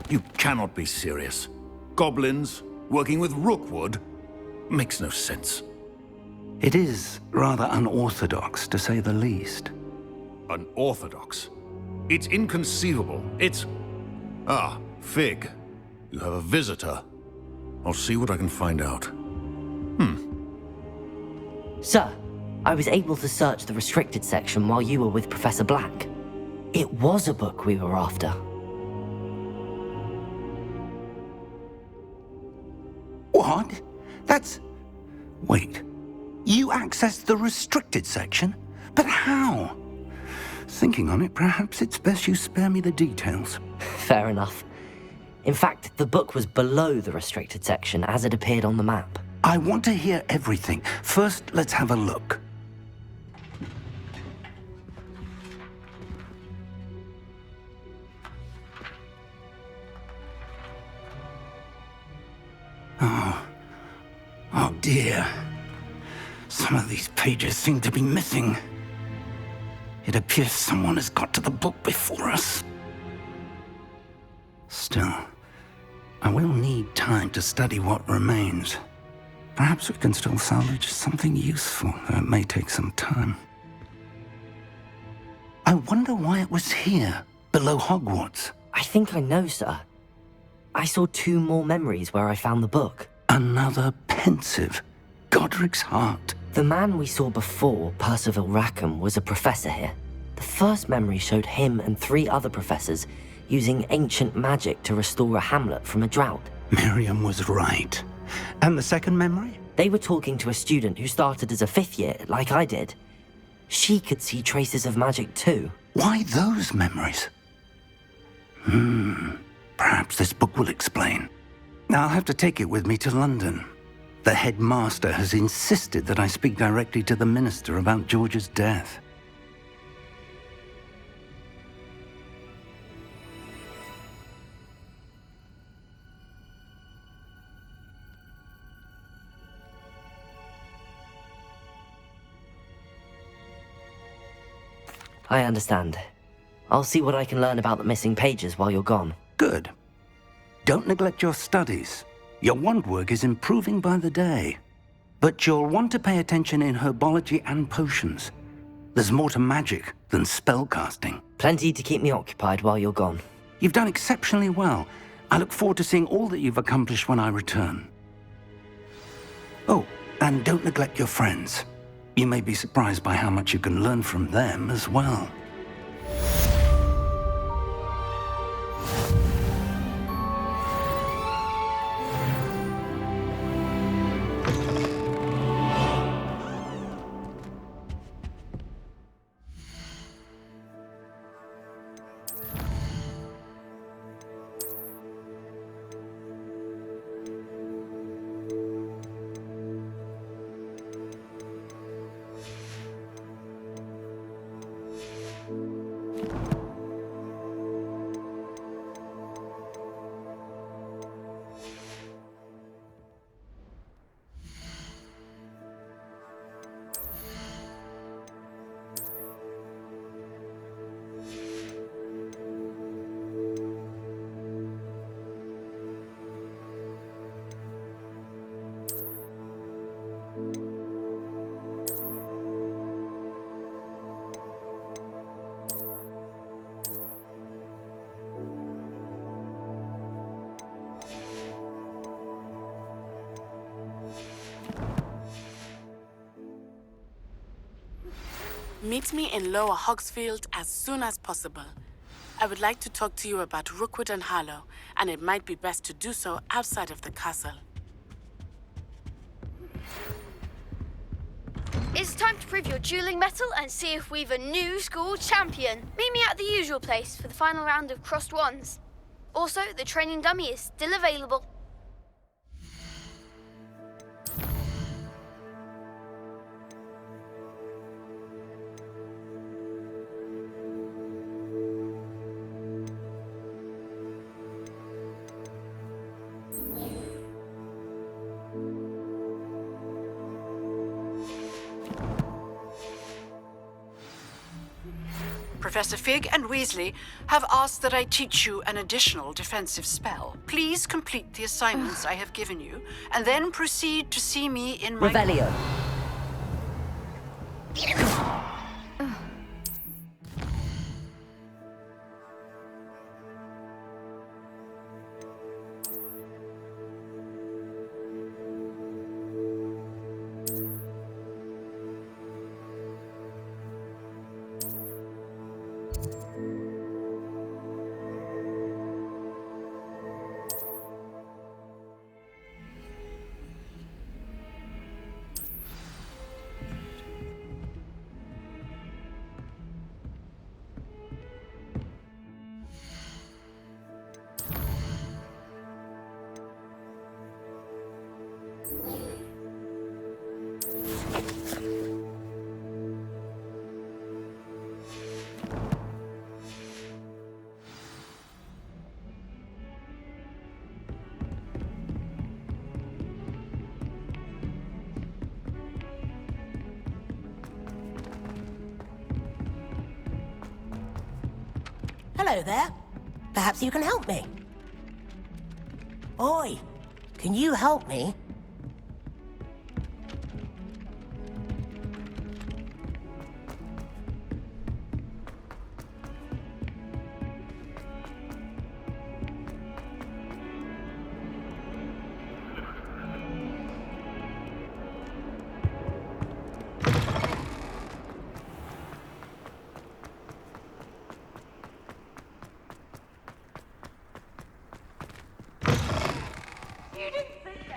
You cannot be serious. Goblins working with Rookwood? Makes no sense. It is rather unorthodox, to say the least. Unorthodox? It's inconceivable. It's... Ah, Fig. You have a visitor. I'll see what I can find out. Sir, I was able to search the restricted section while you were with Professor Black. It was a book we were after. What? That's... Wait. You accessed the restricted section? But how? Thinking on it, perhaps it's best you spare me the details. Fair enough. In fact, the book was below the restricted section as it appeared on the map. I want to hear everything. First, let's have a look. Oh dear. Some of these pages seem to be missing. It appears someone has got to the book before us. Still, I will need time to study what remains. Perhaps we can still salvage something useful, though it may take some time. I wonder why it was here, below Hogwarts. I think I know, sir. I saw 2 more memories where I found the book. Another pensive. Godric's heart. The man we saw before, Percival Rackham, was a professor here. The first memory showed him and 3 other professors using ancient magic to restore a hamlet from a drought. Miriam was right. And the second memory? They were talking to a student who started as a 5th year, like I did. She could see traces of magic too. Why those memories? Perhaps this book will explain. I'll have to take it with me to London. The headmaster has insisted that I speak directly to the minister about George's death. I understand. I'll see what I can learn about the missing pages while you're gone. Good. Don't neglect your studies. Your wand work is improving by the day. But you'll want to pay attention in herbology and potions. There's more to magic than spellcasting. Plenty to keep me occupied while you're gone. You've done exceptionally well. I look forward to seeing all that you've accomplished when I return. Oh, and don't neglect your friends. You may be surprised by how much you can learn from them as well. Meet me in Lower Hogsfield as soon as possible. I would like to talk to you about Rookwood and Harlow, and it might be best to do so outside of the castle. It's time to prove your dueling mettle and see if we've a new school champion. Meet me at the usual place for the final round of crossed wands. Also, the training dummy is still available. Professor Fig and Weasley have asked that I teach you an additional defensive spell. Please complete the assignments I have given you, and then proceed to see me in my... Revelio. Hello there. Perhaps you can help me. Oi, can you help me?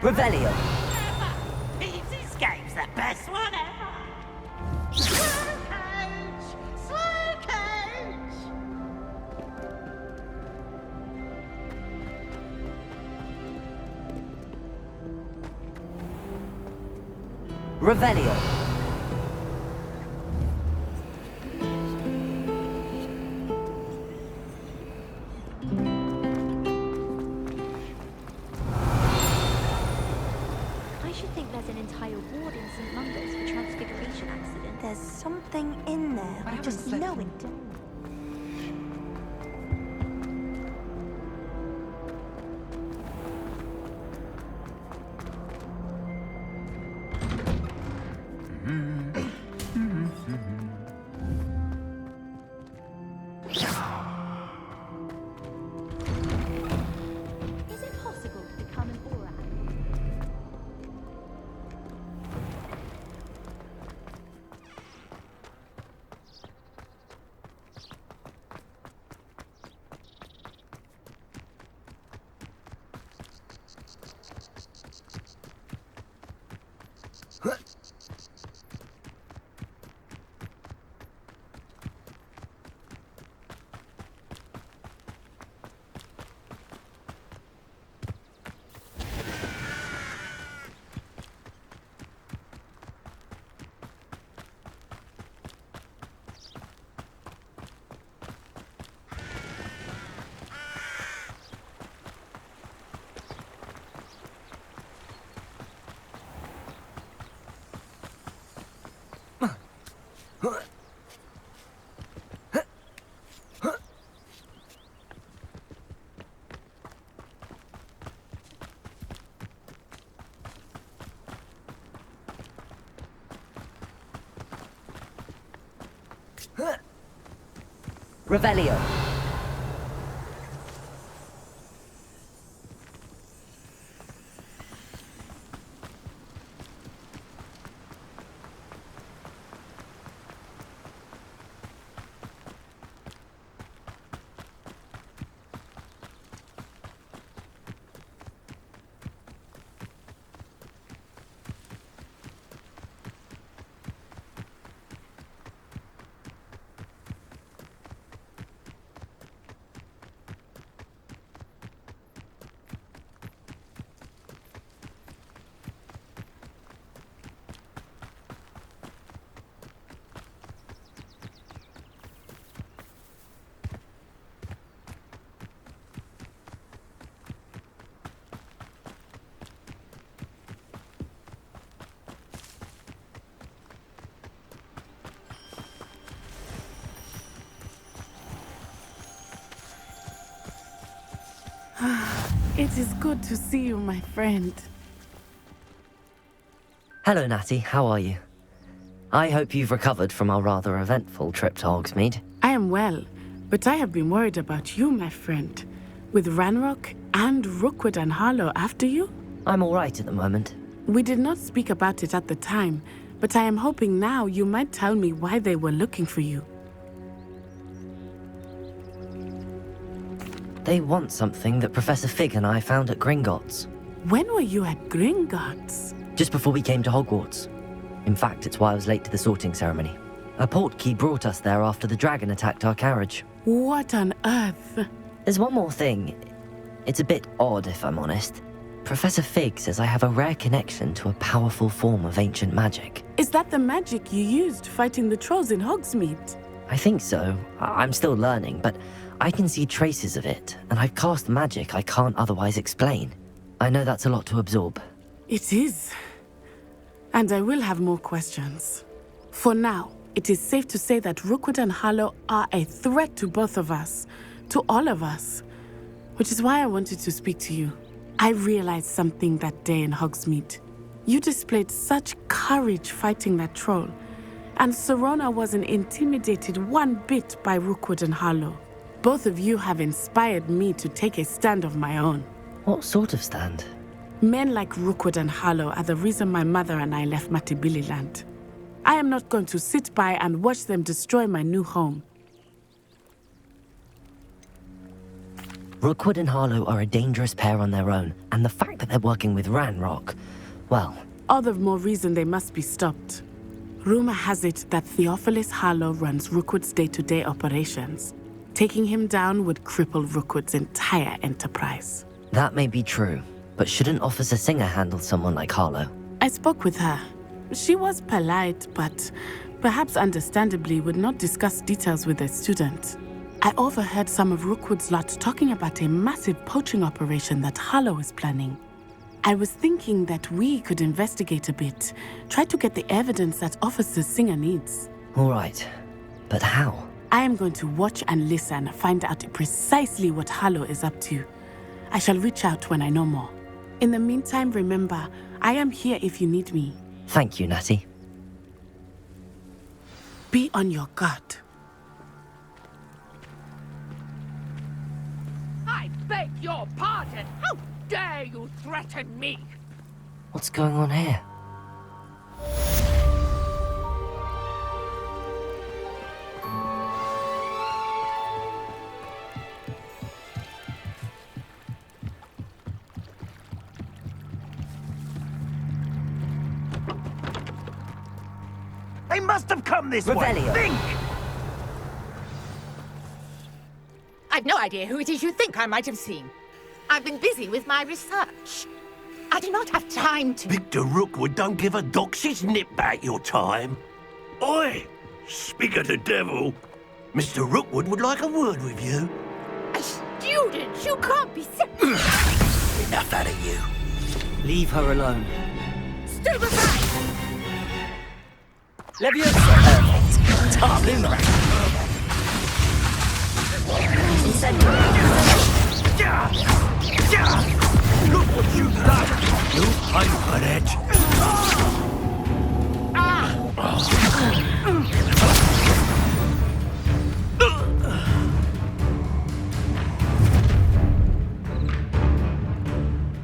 Revelio. Thieves Escape's the best one ever. Slow coach! Slow coach! Revelio. I should think there's an entire ward in St. Mungo's for transfiguration accident. There's something in there. I just know it. Is it possible to become an aura? Revelio. It is good to see you, my friend. Hello, Natty. How are you? I hope you've recovered from our rather eventful trip to Hogsmeade. I am well, but I have been worried about you, my friend. With Ranrock and Rookwood and Harlow after you? I'm all right at the moment. We did not speak about it at the time, but I am hoping now you might tell me why they were looking for you. They want something that Professor Fig and I found at Gringotts. When were you at Gringotts? Just before we came to Hogwarts. In fact, it's why I was late to the sorting ceremony. A portkey brought us there after the dragon attacked our carriage. What on earth? There's one more thing. It's a bit odd, if I'm honest. Professor Fig says I have a rare connection to a powerful form of ancient magic. Is that the magic you used fighting the trolls in Hogsmeade? I think so. I'm still learning, but I can see traces of it, and I've cast magic I can't otherwise explain. I know that's a lot to absorb. It is. And I will have more questions. For now, it is safe to say that Rookwood and Harlow are a threat to both of us, to all of us, which is why I wanted to speak to you. I realized something that day in Hogsmeade. You displayed such courage fighting that troll, and Serona wasn't intimidated one bit by Rookwood and Harlow. Both of you have inspired me to take a stand of my own. What sort of stand? Men like Rookwood and Harlow are the reason my mother and I left Matibili land. I am not going to sit by and watch them destroy my new home. Rookwood and Harlow are a dangerous pair on their own, and the fact that they're working with Ranrock, well... All the more reason they must be stopped. Rumor has it that Theophilus Harlow runs Rookwood's day-to-day operations. Taking him down would cripple Rookwood's entire enterprise. That may be true, but shouldn't Officer Singer handle someone like Harlow? I spoke with her. She was polite, but perhaps understandably would not discuss details with a student. I overheard some of Rookwood's lot talking about a massive poaching operation that Harlow is planning. I was thinking that we could investigate a bit, try to get the evidence that Officer Singer needs. All right, but how? I am going to watch and listen, find out precisely what Harlow is up to. I shall reach out when I know more. In the meantime, remember, I am here if you need me. Thank you, Natty. Be on your guard. I beg your pardon! How dare you threaten me? What's going on here? They must have come this Revelio. way. Think! I've no idea who it is you think I might have seen. I've been busy with my research. I do not have time to... Victor Rookwood don't give a doxy's nip back your time. Oi! Speak of the devil. Mr. Rookwood would like a word with you. A student? You can't be... Enough out of you. Leave her alone. Stupefy! Leviosa! Boomerang! Look what you've done! You'll pay for that!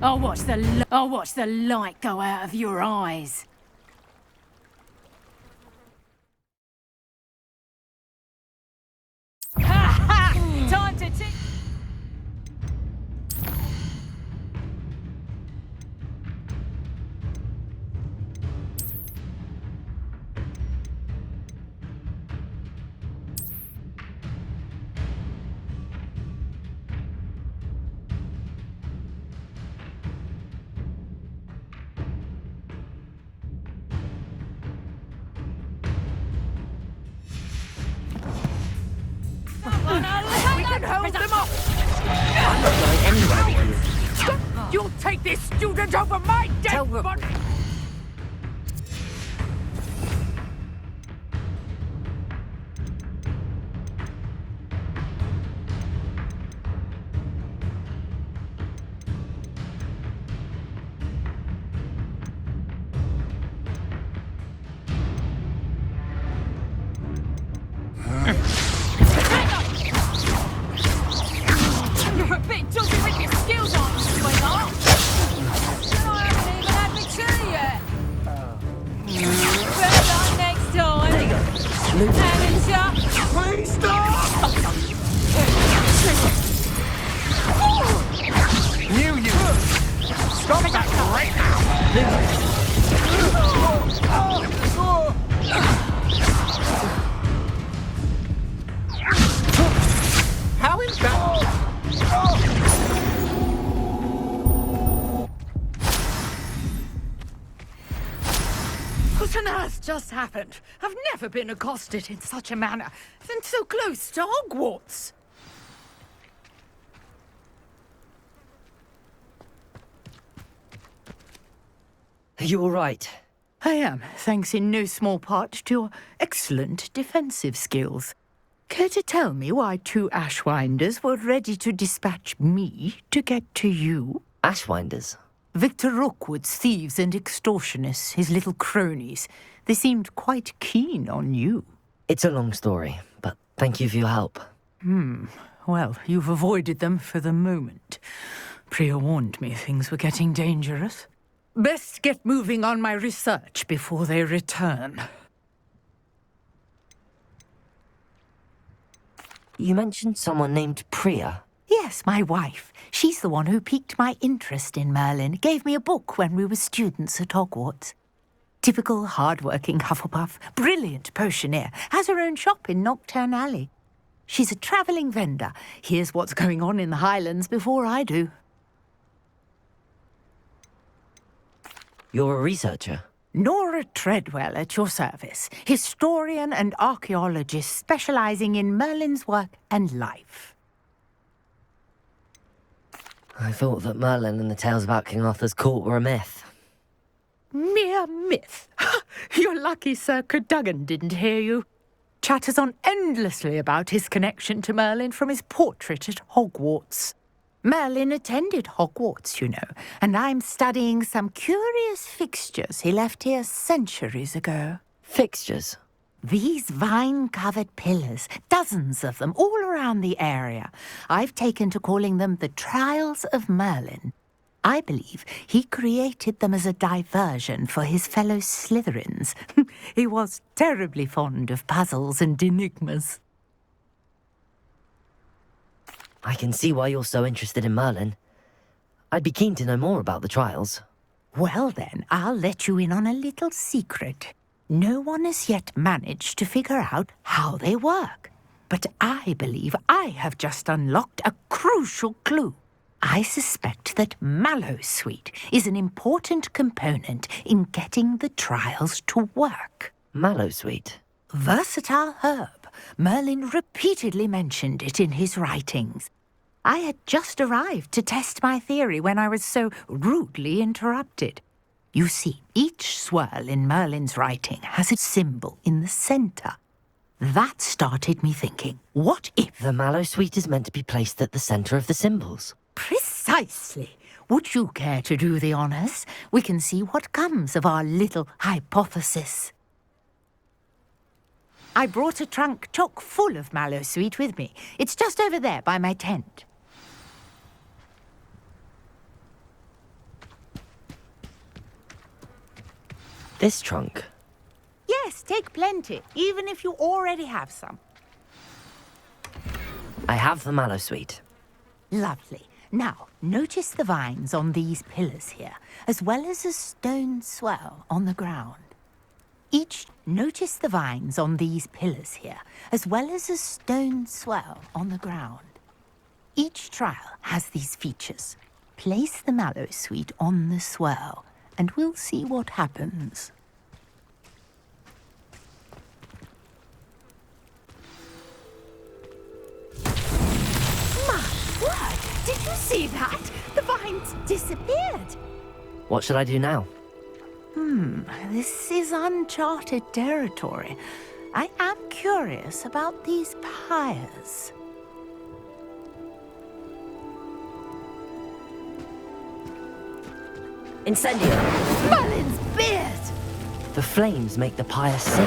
I'll watch the light go out of your eyes. Time to take... Hold them off! I'm not going anywhere with you. You'll take this student over my dead body! Stop that right now! How is that? What on earth just happened? I've never been accosted in such a manner, and so close to Hogwarts. Are you all right? I am, thanks in no small part to your excellent defensive skills. Care to tell me why 2 Ashwinders were ready to dispatch me to get to you? Ashwinders? Victor Rookwood's thieves and extortionists, his little cronies. They seemed quite keen on you. It's a long story, but thank you for your help. Well, you've avoided them for the moment. Priya warned me things were getting dangerous. Best get moving on my research before they return. You mentioned someone named Priya. Yes, my wife. She's the one who piqued my interest in Merlin. Gave me a book when we were students at Hogwarts. Typical hard-working Hufflepuff, brilliant potioneer, has her own shop in Knockturn Alley. She's a travelling vendor. Hears what's going on in the Highlands before I do. You're a researcher? Nora Treadwell at your service, historian and archaeologist specialising in Merlin's work and life. I thought that Merlin and the tales about King Arthur's court were a myth. Mere myth. You're lucky Sir Cadogan didn't hear you. Chatters on endlessly about his connection to Merlin from his portrait at Hogwarts. Merlin attended Hogwarts, you know, and I'm studying some curious fixtures he left here centuries ago. Fixtures? These vine-covered pillars, dozens of them, all around the area. I've taken to calling them the Trials of Merlin. I believe he created them as a diversion for his fellow Slytherins. He was terribly fond of puzzles and enigmas. I can see why you're so interested in Merlin. I'd be keen to know more about the trials. Well then, I'll let you in on a little secret. No one has yet managed to figure out how they work. But I believe I have just unlocked a crucial clue. I suspect that Mallow Sweet is an important component in getting the trials to work. Mallow Sweet? Versatile herb. Merlin repeatedly mentioned it in his writings. I had just arrived to test my theory when I was so rudely interrupted. You see, each swirl in Merlin's writing has a symbol in the centre. That started me thinking, what if... The Mallow Sweet is meant to be placed at the centre of the symbols. Precisely. Would you care to do the honours? We can see what comes of our little hypothesis. I brought a trunk chock full of Mallow Sweet with me. It's just over there by my tent. This trunk? Yes, take plenty, even if you already have some. I have the Mallow Sweet. Lovely. Now, notice the vines on these pillars here, as well as a stone swell on the ground. Notice the vines on these pillars here, as well as a stone swell on the ground. Each trial has these features. Place the Mallow Sweet on the swell, and we'll see what happens. My word! Did you see that? The vines disappeared. What should I do now? This is uncharted territory. I am curious about these pyres. Incendio! Merlin's beard! The flames make the pyre sing.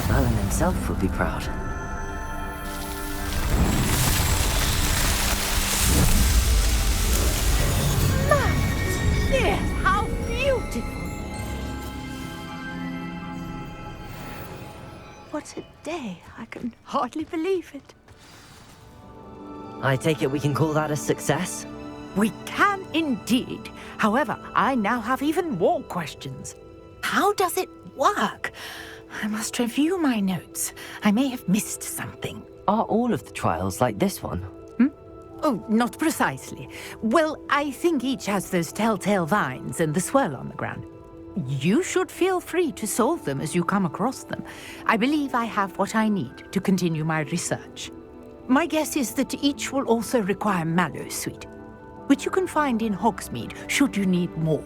Merlin himself would be proud. Yes, how beautiful! What a day. I can hardly believe it. I take it we can call that a success? We can indeed. However, I now have even more questions. How does it work? I must review my notes. I may have missed something. Are all of the trials like this one? Oh, not precisely. Well, I think each has those telltale vines and the swirl on the ground. You should feel free to solve them as you come across them. I believe I have what I need to continue my research. My guess is that each will also require Mallow Sweet, which you can find in Hogsmeade should you need more.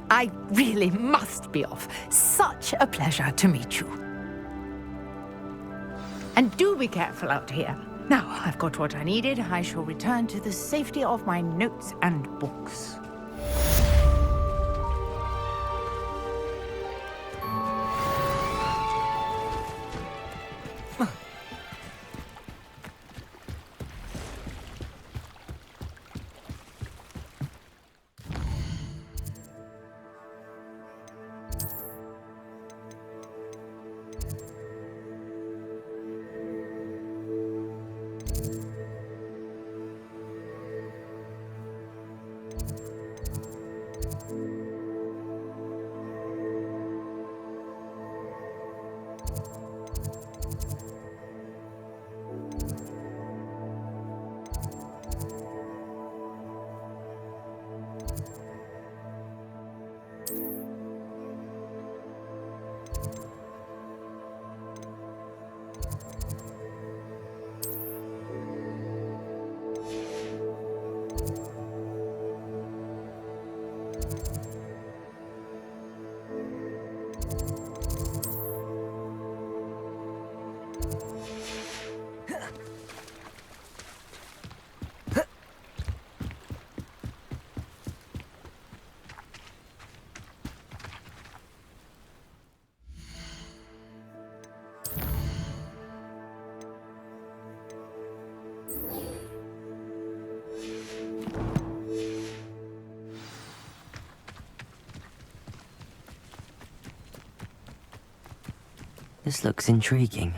I really must be off. Such a pleasure to meet you. And do be careful out here. Now I've got what I needed, I shall return to the safety of my notes and books. This looks intriguing.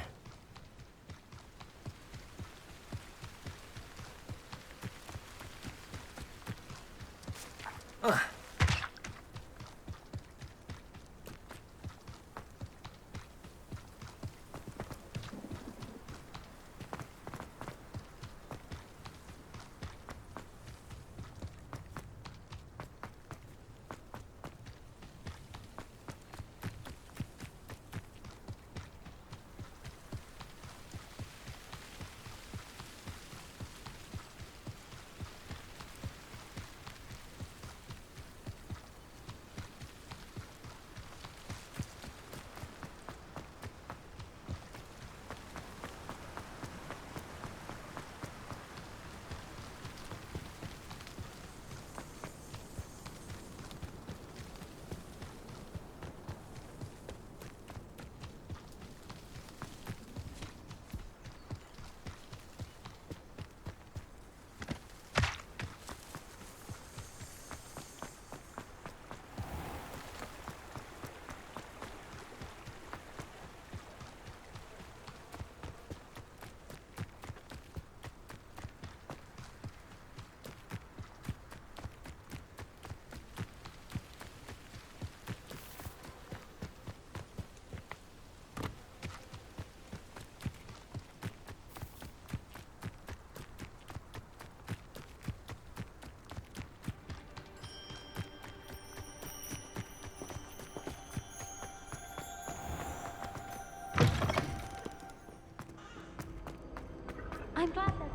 I'm glad that...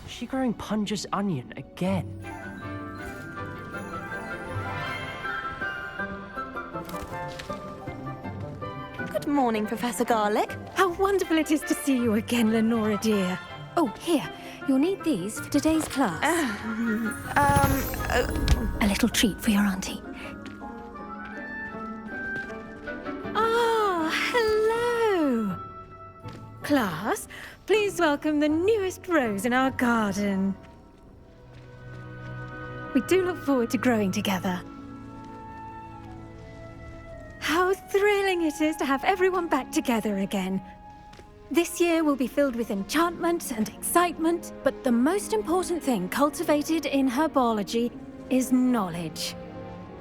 Is she growing Punja's onion again? Good morning, Professor Garlick. How wonderful it is to see you again, Lenora dear. Oh, here. You'll need these for today's class. A little treat for your auntie. Oh, hello! Class, please welcome the newest rose in our garden. We do look forward to growing together. How thrilling it is to have everyone back together again. This year will be filled with enchantment and excitement, but the most important thing cultivated in herbology is knowledge.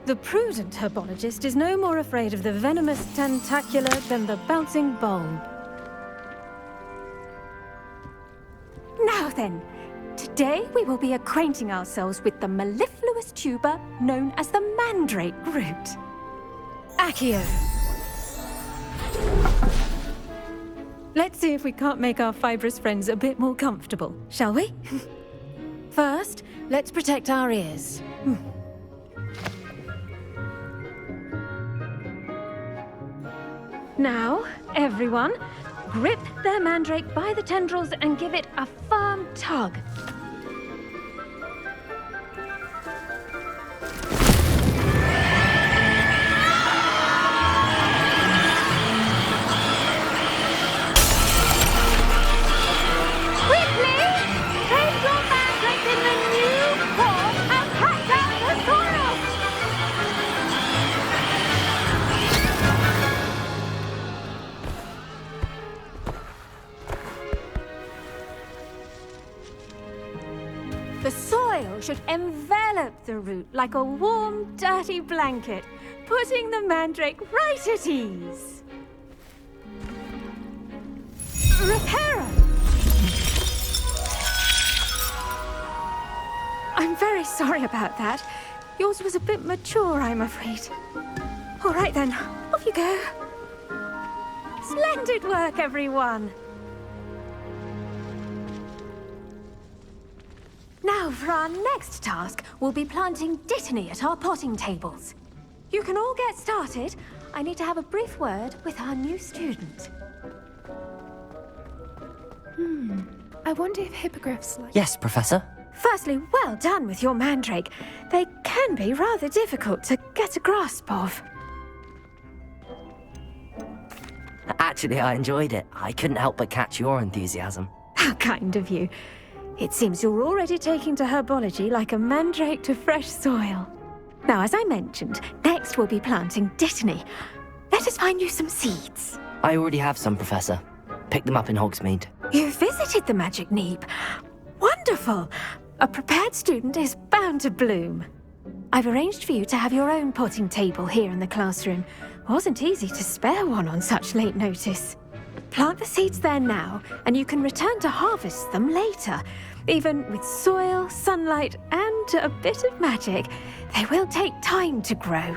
The prudent herbologist is no more afraid of the venomous tentacula than the bouncing bulb. Now then, today we will be acquainting ourselves with the mellifluous tuber known as the mandrake root. Accio. Let's see if we can't make our fibrous friends a bit more comfortable, shall we? First, let's protect our ears. Now, everyone, grip their mandrake by the tendrils and give it a firm tug. The soil should envelop the root like a warm, dirty blanket, putting the mandrake right at ease. Reparo! I'm very sorry about that. Yours was a bit mature, I'm afraid. All right then, off you go. Splendid work, everyone! Now, for our next task, we'll be planting dittany at our potting tables. You can all get started. I need to have a brief word with our new student. I wonder if hippogriffs like... Yes, Professor? Firstly, well done with your mandrake. They can be rather difficult to get a grasp of. Actually, I enjoyed it. I couldn't help but catch your enthusiasm. How kind of you. It seems you're already taking to herbology like a mandrake to fresh soil. Now, as I mentioned, next we'll be planting dittany. Let us find you some seeds. I already have some, Professor. Picked them up in Hogsmeade. You visited the Magic Neep. Wonderful! A prepared student is bound to bloom. I've arranged for you to have your own potting table here in the classroom. Wasn't easy to spare one on such late notice. Plant the seeds there now, and you can return to harvest them later. Even with soil, sunlight, and a bit of magic, they will take time to grow.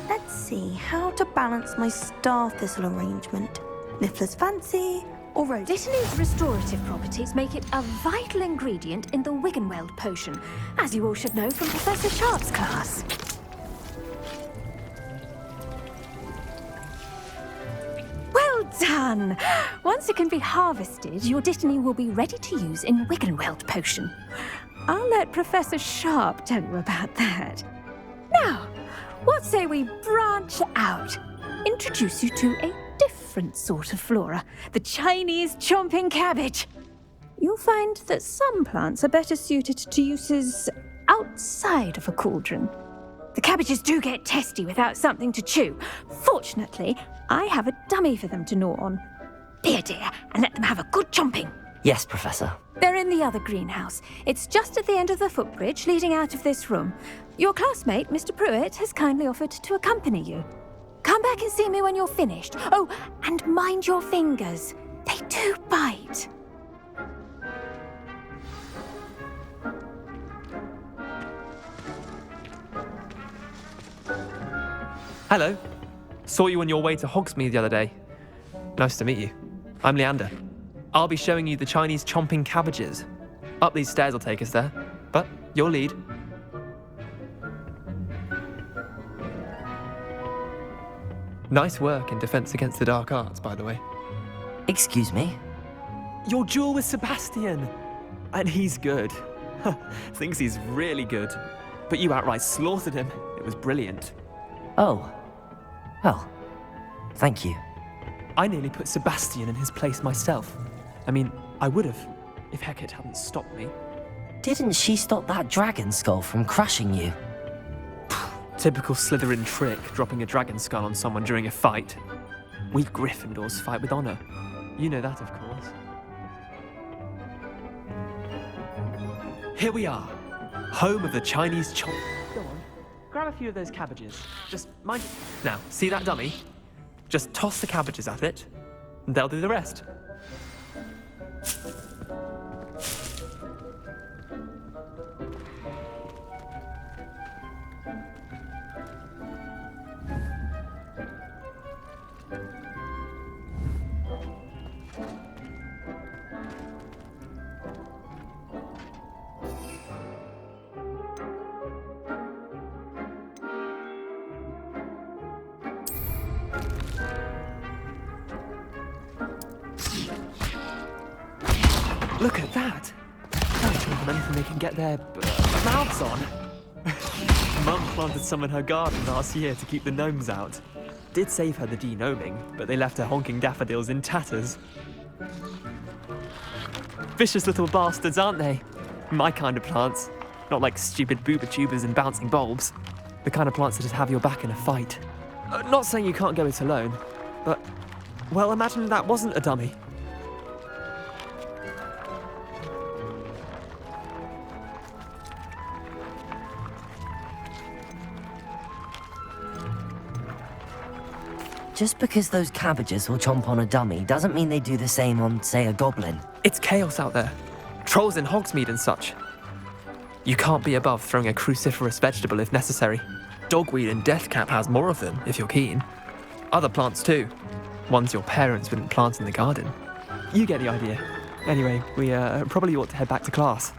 Let's see how to balance my star thistle arrangement. Niffler's fancy or rose? Dittany's restorative properties make it a vital ingredient in the Wiggenweld potion, as you all should know from Professor Sharp's class. Well done! Once it can be harvested, your dittany will be ready to use in Wiggenweld potion. I'll let Professor Sharp tell you about that. Now, what say we branch out? Introduce you to a different sort of flora, the Chinese chomping cabbage. You'll find that some plants are better suited to uses outside of a cauldron. The cabbages do get testy without something to chew. Fortunately, I have a dummy for them to gnaw on. Be a dear and let them have a good chomping. Yes, Professor. They're in the other greenhouse. It's just at the end of the footbridge leading out of this room. Your classmate, Mr. Pruitt, has kindly offered to accompany you. Come back and see me when you're finished. Oh, and mind your fingers. They do bite. Hello. Saw you on your way to Hogsmeade the other day. Nice to meet you. I'm Leander. I'll be showing you the Chinese chomping cabbages. Up these stairs will take us there, but your lead. Nice work in Defense Against the Dark Arts, by the way. Excuse me? Your duel with Sebastian! And he's good. Thinks he's really good. But you outright slaughtered him. It was brilliant. Oh. Well, thank you. I nearly put Sebastian in his place myself. I mean, I would have, if Hecate hadn't stopped me. Didn't she stop that dragon skull from crushing you? Typical Slytherin trick, dropping a dragon skull on someone during a fight. We Gryffindors fight with honor. You know that, of course. Here we are, home of the Chinese chomp. Go on, grab a few of those cabbages. Just mind. Now, see that dummy? Just toss the cabbages at it, and they'll do the rest. Look at that! That's more than anything they can get their mouths on. Mum planted some in her garden last year to keep the gnomes out. Did save her the de-gnoming, but they left her honking daffodils in tatters. Vicious little bastards, aren't they? My kind of plants. Not like stupid booba tubers and bouncing bulbs. The kind of plants that just have your back in a fight. Not saying you can't go it alone, but, well, imagine that wasn't a dummy. Just because those cabbages will chomp on a dummy doesn't mean they do the same on, say, a goblin. It's chaos out there. Trolls in Hogsmeade and such. You can't be above throwing a cruciferous vegetable if necessary. Dogweed and deathcap has more of them, if you're keen. Other plants too. Ones your parents wouldn't plant in the garden. You get the idea. Anyway, we probably ought to head back to class.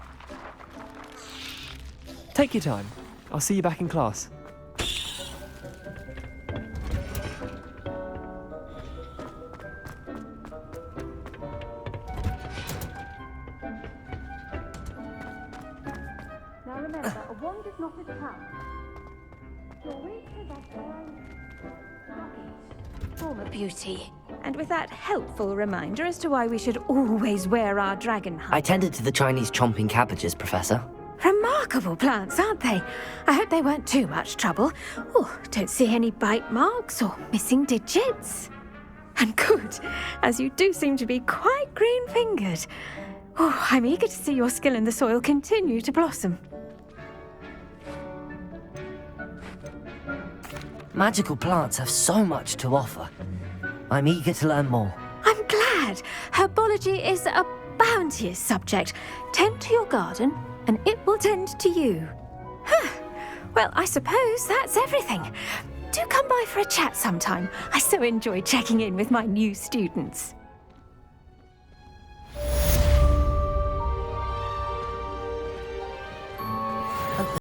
Take your time. I'll see you back in class. Now remember, a wand is not a trap. Your reach is former beauty. And with that helpful reminder as to why we should always wear our dragon hide. I tended to the Chinese chomping cabbages, Professor. Remarkable plants, aren't they? I hope they weren't too much trouble. Oh, don't see any bite marks or missing digits. And good, as you do seem to be quite green-fingered. Oh, I'm eager to see your skill in the soil continue to blossom. Magical plants have so much to offer. I'm eager to learn more. I'm glad. Herbology is a bounteous subject. Tend to your garden, and it will tend to you. Well, I suppose that's everything. Do come by for a chat sometime. I so enjoy checking in with my new students.